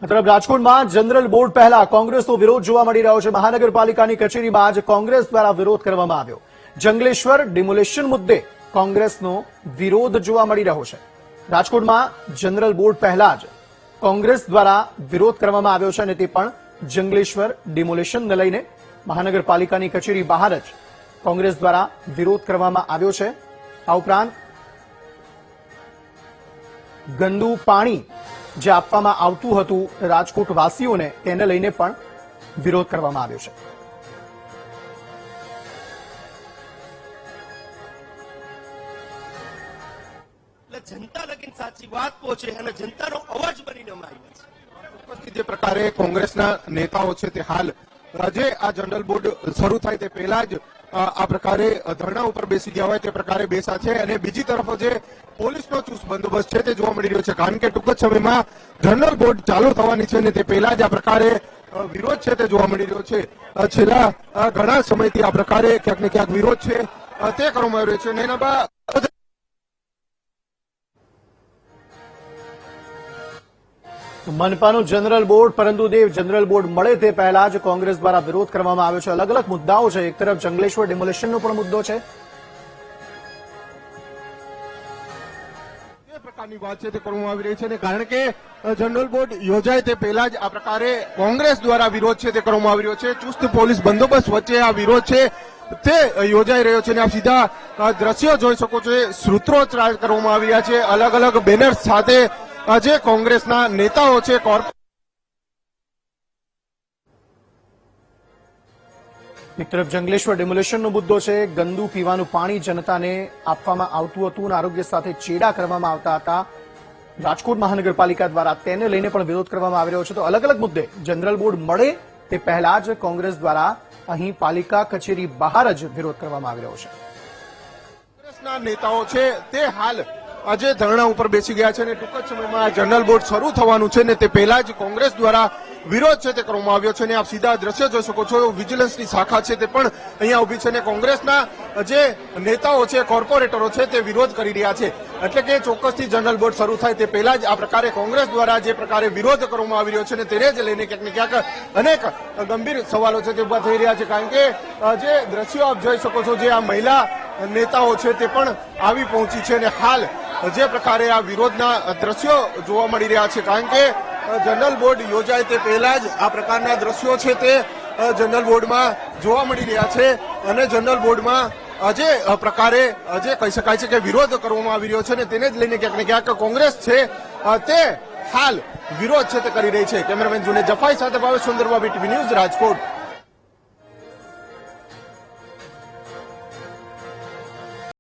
તરફ રાજકોટમાં general board પહેલા કોંગ્રેસનો વિરોધ જોવા મળી રહ્યો છે। મહાનગરપાલિકાની કચેરીમાં જ કોંગ્રેસ દ્વારા વિરોધ કરવામાં આવ્યો। જંગલેશ્વર ડિમોલિશન મુદ્દે કોંગ્રેસનો વિરોધ જોવા મળી રહ્યો છે। રાજકોટમાં જનરલ બોર્ડ પહેલા જ કોંગ્રેસ દ્વારા વિરોધ કરવામાં આવ્યો છે અને તે પણ જંગલેશ્વર ડિમોલિશનને લઈને મહાનગરપાલિકાની કચેરી બહાર જ કોંગ્રેસ દ્વારા વિરોધ કરવામાં આવ્યો છે। આ ઉપરાંત ગંદુ પાણી જે આપવામાં આવતું હતું રાજકોટવાસીઓને તેને લઈને પણ વિરોધ કરવામાં આવ્યો છે। जनता लगी साची बात पहुंचे અને જનતાનો અવાજ બનીને અમે આવ્યા છે। જે પ્રકારે કોંગ્રેસના નેતાઓ છે તે હાલ જે આ જનરલ બોર્ડ શરૂ થાય તે પહેલા જ આ પ્રકારે ધરણા ઉપર બેસી ગયા હોય તે પ્રકારે બેસા છે અને બીજી તરફ જે પોલીસનો ચુસ્ત બંદોબસ્ત છે તે જોવા મળી રહ્યો છે, કારણ કે ટૂંક જ સમયમાં જનરલ બોર્ડ ચાલુ થવાની છે અને તે પહેલા જ આ પ્રકારે વિરોધ છે તે જોવા મળી રહ્યો છે। છેલ્લા ઘણા સમયથી આ પ્રકારે ક્યાંક ને ક્યાંક વિરોધ છે તે કરવામાં આવી રહ્યો છે અને એના બાદ મનપાનું જનરલ બોર્ડ પરંતુ દેવ જનરલ બોર્ડ મળે તે પહેલા જ કોંગ્રેસ દ્વારા વિરોધ કરવામાં આવ્યો છે। અલગ અલગ મુદ્દાઓ છે। એક તરફ જંગલેશ્વર ડિમોલિશનનો પણ મુદ્દો છે। એ પ્રકારની વાત છે તે કરવામાં આવી રહી છે અને કારણ કે જનરલ બોર્ડ યોજાય તે પહેલા જ આ પ્રકારે કોંગ્રેસ દ્વારા વિરોધ છે તે કરવામાં આવી રહ્યો છે। ચુસ્ત પોલીસ બંદોબસ્ત વચ્ચે આ વિરોધ છે તે યોજાઈ રહ્યો છે અને આપ સીધા દ્રશ્યો જોઈ શકો છો। સૂત્રોચ્ચાર કરવામાં આવી રહ્યા છે અલગ અલગ બેનર્સ સાથે જે કોંગ્રેસના નેતાઓ છે। એક તરફ જંગલેશ્વર ડિમોલિશનનો મુદ્દો છે। ગંદુ પીવાનું પાણી જનતાને આપવામાં આવતું હતું અને આરોગ્ય સાથે ચેડા કરવામાં આવતા હતા રાજકોટ મહાનગરપાલિકા દ્વારા, તેને લઈને પણ વિરોધ કરવામાં આવી રહ્યો છે। તો અલગ અલગ મુદ્દે જનરલ બોર્ડ મળે તે પહેલા જ કોંગ્રેસ દ્વારા અહીં પાલિકા કચેરી બહાર જ વિરોધ કરવામાં આવી રહ્યો છે। કોંગ્રેસના નેતાઓ છે તે હાલ આજે ધરણા ઉપર બેસી ગયા છે અને ટૂંક જ સમયમાં જનરલ બોર્ડ શરૂ થવાનું છે ને તે પહેલા જ કોંગ્રેસ દ્વારા વિરોધ છે તે કરવામાં આવ્યો છે અને આપ સીધા દ્રશ્ય જોઈ શકો છો। વિજિલન્સની શાખા છે તે પણ અહીંયા ઉભી છે અને કોંગ્રેસના જે નેતાઓ છે, કોર્પોરેટરો છે તે વિરોધ કરી રહ્યા છે। એટલે કે ચોક્કસથી જનરલ બોર્ડ શરૂ થાય તે પહેલા જ આ પ્રકારે કોંગ્રેસ દ્વારા જે પ્રકારે વિરોધ કરવામાં આવી રહ્યો છે અને તેને જ લઈને ક્યાંક ને ક્યાંક અનેક ગંભીર સવાલો છે તે ઉભા થઈ રહ્યા છે, કારણ કે જે દ્રશ્યો આપ જોઈ શકો છો જે આ મહિલા નેતાઓ છે તે પણ આવી પહોંચી છે અને હાલ જે પ્રકારે આ વિરોધના દ્રશ્યો જોવા મળી રહ્યા છે, કારણ કે જનરલ બોર્ડ યોજાય તે પહેલા જ આ પ્રકારના દ્રશ્યો છે તે જનરલ બોર્ડમાં જોવા મળી રહ્યા છે અને જનરલ બોર્ડમાં જે પ્રકારે જે કહી શકાય છે કે વિરોધ કરવામાં આવી રહ્યો છે અને તેને જ લઈને ક્યાંક ને ક્યાંક કોંગ્રેસ છે તે હાલ વિરોધ છે તે કરી રહી છે। કેમેરામેન જુને જફાઈ સાથે ભાવેશ સુંદરબાબી, ટીવી ન્યૂઝ, રાજકોટ।